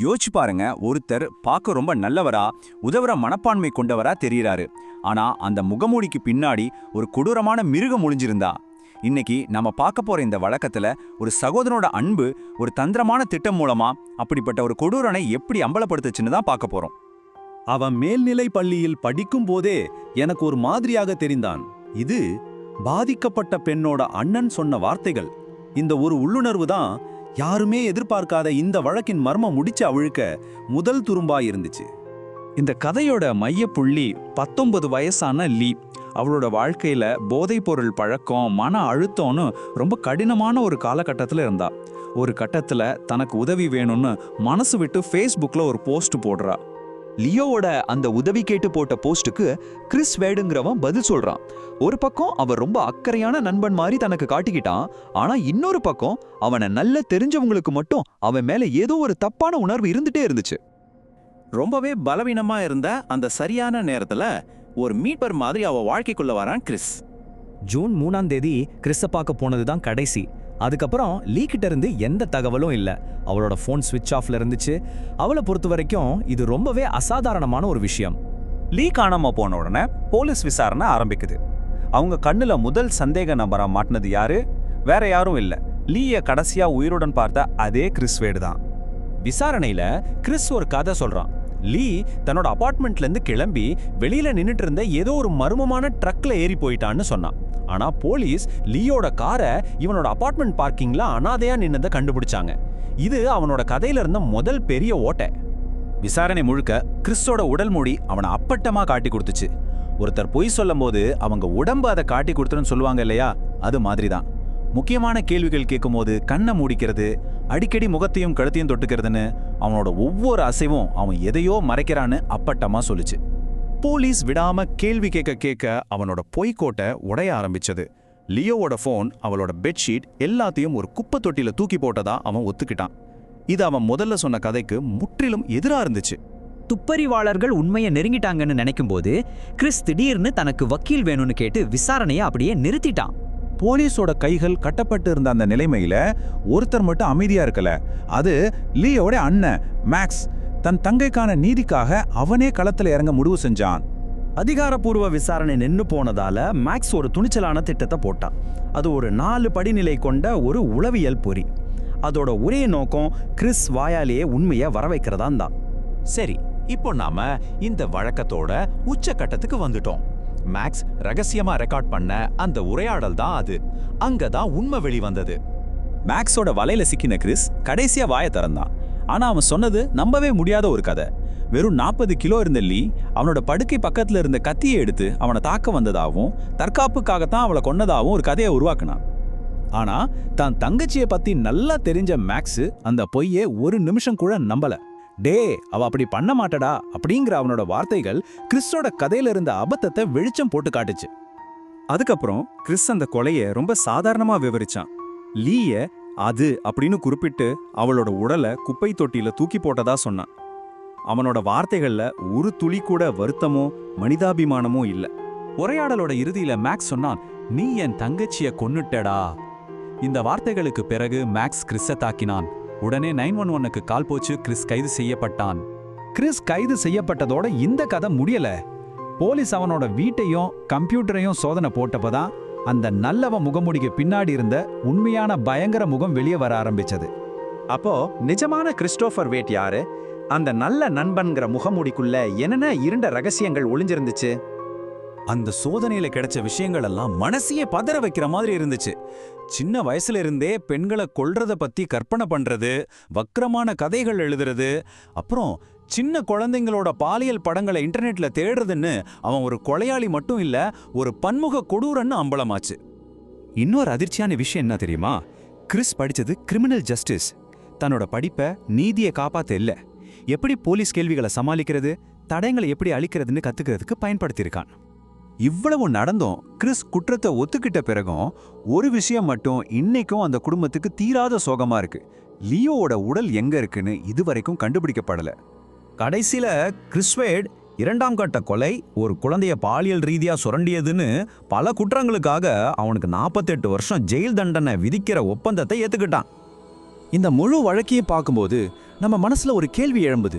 யோசிச்சு பாருங்க, ஒருத்தர் பார்க்க ரொம்ப நல்லவரா, உதவுற மனப்பான்மை கொண்டவரா தெரியறாரு. ஆனா அந்த முகமூடிக்கு பின்னாடி ஒரு கொடூரமான மிருகம் ஒளிஞ்சிருந்தா? இன்னைக்கு நம்ம பார்க்க போற இந்த வழக்கத்துல ஒரு சகோதரனோட அன்பு ஒரு தந்திரமான திட்டம் மூலமா அப்படிப்பட்ட ஒரு கொடூரனை எப்படி அம்பலப்படுத்துச்சுன்னு தான் பார்க்க போறோம். அவன் மேல்நிலை பள்ளியில் படிக்கும் போதே எனக்கு ஒரு மாதிரியாக தெரிந்தான். இது பாதிக்கப்பட்ட பெண்ணோட அண்ணன் சொன்ன வார்த்தைகள். இந்த ஒரு உள்ளுணர்வு தான் யாருமே எதிர்பார்க்காத இந்த வழக்கின் மர்மம் முடிச்சு அவிழ்க்க முதல் துரும்பா இருந்துச்சு. இந்த கதையோட மையப்புள்ளி 19 வயசான லீ. அவளோட வாழ்க்கையில போதைப்பொருள் பழக்கம், மன அழுத்தம்னு ரொம்ப கடினமான ஒரு காலகட்டத்தில் இருந்தா. ஒரு கட்டத்துல தனக்கு உதவி வேணும்னு மனசு விட்டு ஃபேஸ்புக்ல ஒரு போஸ்ட் போடுறா. லியோவோட அந்த உதவி கேட்டு போட்ட போஸ்டுக்கு கிறிஸ் வேடுங்கிறவன் பதில் சொல்றான். ஒரு பக்கம் அவன் ரொம்ப அக்கறையான நண்பன் மாதிரி தனக்கு காட்டிக்கிட்டான். ஆனா இன்னொரு பக்கம் அவனை நல்ல தெரிஞ்சவங்களுக்கு மட்டும் அவன் மேல ஏதோ ஒரு தப்பான உணர்வு இருந்துட்டே இருந்துச்சு. ரொம்பவே பலவீனமா இருந்த அந்த சரியான நேரத்துல ஒரு மீட்பர் மாதிரி அவ வாழ்க்கைக்குள்ள வரான் கிறிஸ். ஜூன் 3ஆம் தேதி கிறிஸை பார்க்க போனதுதான் கடைசி. அதுக்கப்புறம் லீ கிட்ட இருந்து எந்த தகவலும் இல்லை. அவளோட ஃபோன் ஸ்விட்ச் ஆஃப்ல இருந்துச்சு. அவளை பொறுத்த வரைக்கும் இது ரொம்பவே அசாதாரணமான ஒரு விஷயம். லீ காணாம போன உடனே போலீஸ் விசாரணை ஆரம்பிக்குது. அவங்க கண்ணுல முதல் சந்தேக நபரா மாட்டினது யாரு? வேற யாரும் இல்ல, லீய கடைசியா உயிருடன் பார்த்த அதே கிறிஸ் வேடு தான். விசாரணையில கிறிஸ் ஒரு கதை சொல்றான். லீ தன்னோட அபார்ட்மெண்ட்ல இருந்து கிளம்பி வெளியில நின்னுட்டு இருந்த ஏதோ ஒரு மர்மமான ட்ரக்ல ஏறி போயிட்டான்னு சொன்னான். ஆனா போலீஸ் லீயோட காரை இவனோட அபார்ட்மெண்ட் பார்க்கிங்ல அனாதையா நின்னதை கண்டுபிடிச்சாங்க. இது அவனோட கதையில இருந்த முதல் பெரிய ஓட்டை. விசாரணை முழுக்க கிறிஸோட உடல் மூடி அவனை அப்பட்டமா காட்டி கொடுத்துச்சு. ஒருத்தர் பொய் சொல்லும் போது அவங்க உடம்பு அதை காட்டி கொடுத்துன்னு சொல்லுவாங்க இல்லையா, அது மாதிரிதான். முக்கியமான கேள்விகள் கேட்கும் போது கண்ணை மூடிக்கிறது, அடிக்கடி முகத்தையும் கழுத்தையும் தொட்டுக்கிறதுன்னு அவனோட ஒவ்வொரு அசைவும் அவன் எதையோ மறைக்கிறான்னு அப்பட்டமா சொல்லுச்சு. போலீஸ் விடாம கேள்வி கேட்க கேட்க அவனோட பொய்க்கோட்டை உடைய ஆரம்பிச்சது. லியோவோட ஃபோன், அவளோட பெட்ஷீட் எல்லாத்தையும் ஒரு குப்பை தொட்டில தூக்கி போட்டதா அவன் ஒத்துக்கிட்டான். இது அவன் முதல்ல சொன்ன கதைக்கு முற்றிலும் எதிரா இருந்துச்சு. துப்பறிவாளர்கள் உண்மையை நெருங்கிட்டாங்கன்னு நினைக்கும் போது கிறிஸ் திடீர்னு தனக்கு வக்கீல் வேணும்னு கேட்டு விசாரணையை அப்படியே நிறுத்திட்டான். போலீஸோட கைகள் கட்டப்பட்டு இருந்த அந்த நிலைமையில ஒருத்தர் மட்டும் அமைதியா இருக்கல. அது லீயோட அண்ணன் மேக்ஸ். தன் தங்கைக்கான நீதிக்காக அவனே களத்துல இறங்க முடிவு செஞ்சான். அதிகாரப்பூர்வ விசாரணை நின்னு போனதால மேக்ஸ் ஒரு துணிச்சலான திட்டத்தை போட்டான். அது ஒரு 4 படிநிலை கொண்ட ஒரு உளவியல் பொறி. அதோட ஒரே நோக்கம் கிறிஸ் வாயாலேயே உண்மையை வர வைக்கிறதா தான். சரி, இப்போ நாம இந்த வழக்கத்தோட உச்சக்கட்டத்துக்கு வந்துட்டோம். மேக்ஸ் ரகசியமா ரெக்கார்ட் பண்ண அந்த உரையாடல் தான் அது. அங்கதான் உண்மை வெளிவந்தது. மேக்ஸோட வலையில சிக்கின கிறிஸ் கடைசியா வாயை திறந்தான். ஆனா அவன் சொன்னது நம்பவே முடியாத ஒரு கதை. வெறும் 40 கிலோ இருந்த லீ அவனோட படுக்கை பக்கத்துல இருந்த கத்தியை எடுத்து அவனை தாக்க வந்ததாகவும் தற்காப்புக்காகத்தான் அவளை கொன்னதாகவும் ஒரு கதையை உருவாக்குனான். ஆனா தான் தங்கச்சியை பத்தி நல்லா தெரிஞ்ச மேக்ஸ் அந்த பொய்யே ஒரு நிமிஷம் கூட நம்பல. டே, அவ அப்படி பண்ண மாட்டடா அப்படிங்கிற அவனோட வார்த்தைகள் கிறிஸோட கதையில இருந்த அபத்தத்தை வெளிச்சம் போட்டு காட்டுச்சு. அதுக்கப்புறம் கிறிஸ் அந்த கொலையை ரொம்ப சாதாரணமா விவரிச்சான். லீய அது அப்படின்னு குறிப்பிட்டு அவளோட உடலை குப்பை தொட்டியில தூக்கி போட்டதா சொன்னான். அவனோட வார்த்தைகள்ல ஒரு துளி கூட வருத்தமோ மனிதாபிமானமோ இல்ல. உரையாடலோட இறுதியில மேக்ஸ் சொன்னான், நீ என் தங்கச்சிய கொன்னுட்டடா. இந்த வார்த்தைகளுக்கு பிறகு மேக்ஸ் கிறிஸை தாக்கினான். உடனே 911க்கு கால் போச்சு. கிறிஸ் கைது செய்யப்பட்டான். கிறிஸ் கைது செய்யப்பட்டதோட இந்த கதை முடியல. போலீஸ் அவனோட வீட்டையும் கம்ப்யூட்டரையும் சோதனை போட்டப்பதான் அந்த நல்லவ முகமூடிக்கு பின்னாடி இருந்த உண்மையான பயங்கர முகம் வெளியே வர ஆரம்பிச்சது. அப்போ நிஜமான கிறிஸ்டோபர் வேட் யாரு? அந்த நல்ல நண்பன்கிற முகமூடிக்குள்ள என்னென்ன இருண்ட ரகசியங்கள் ஒளிஞ்சிருந்துச்சு? அந்த சோதனையில கிடைச்ச விஷயங்கள் எல்லாம் மனசையே பதற வைக்கிற மாதிரி இருந்துச்சு. சின்ன வயசுல இருந்தே பெண்களை கொல்றத பத்தி கற்பனை பண்றது, வக்ரமான கதைகள் எழுதுறது, அப்புறம் சின்ன குழந்தைங்களோட பாலியல் படங்களை இன்டர்நெட்ல தேடுறதுன்னு அவன் ஒரு கொலையாளி மட்டும் இல்ல, ஒரு பன்முக கொடூரன்னு அம்பலமாச்சு. இன்னொரு அதிர்ச்சியான விஷயம் என்ன தெரியுமா? கிறிஸ் படிச்சது கிரிமினல் ஜஸ்டிஸ். தன்னோட படிப்பை நீதியை காப்பாத்த இல்ல, எப்படி போலீஸ் கேள்விகளை சமாளிக்கிறது, தடயங்களை எப்படி அழிக்கிறதுன்னு கத்துக்கிறதுக்கு பயன்படுத்தியிருக்கான். இவ்வளவு நடந்தும் கிறிஸ் குற்றத்தை ஒத்துக்கிட்ட பிறகும் ஒரு விஷயம் மட்டும் இன்னைக்கும் அந்த குடும்பத்துக்கு தீராத சோகமா இருக்கு. லியோவோட உடல் எங்க இருக்குன்னு இதுவரைக்கும் கண்டுபிடிக்கப்படல. கடைசியில கிறிஸ் வேட் 2ஆம் கட்ட கொலை, ஒரு குழந்தைய பாலியல் ரீதியா சுரண்டியதுன்னு பல குற்றங்களுக்காக அவனுக்கு 48 வருஷம் ஜெயில் தண்டனை விதிக்கிற ஒப்பந்தத்தை ஏத்துக்கிட்டான். இந்த முழு வழக்கையும் பார்க்கும்போது நம்ம மனசுல ஒரு கேள்வி எழும்புது.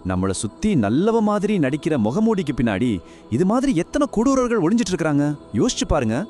நம்மள சுத்தி நல்லவ மாதிரி நடிக்கிற முகமூடிக்கு பின்னாடி இது மாதிரி எத்தனை கொடூரர்கள் ஒளிஞ்சிட்டு இருக்காங்க யோசிச்சு பாருங்க.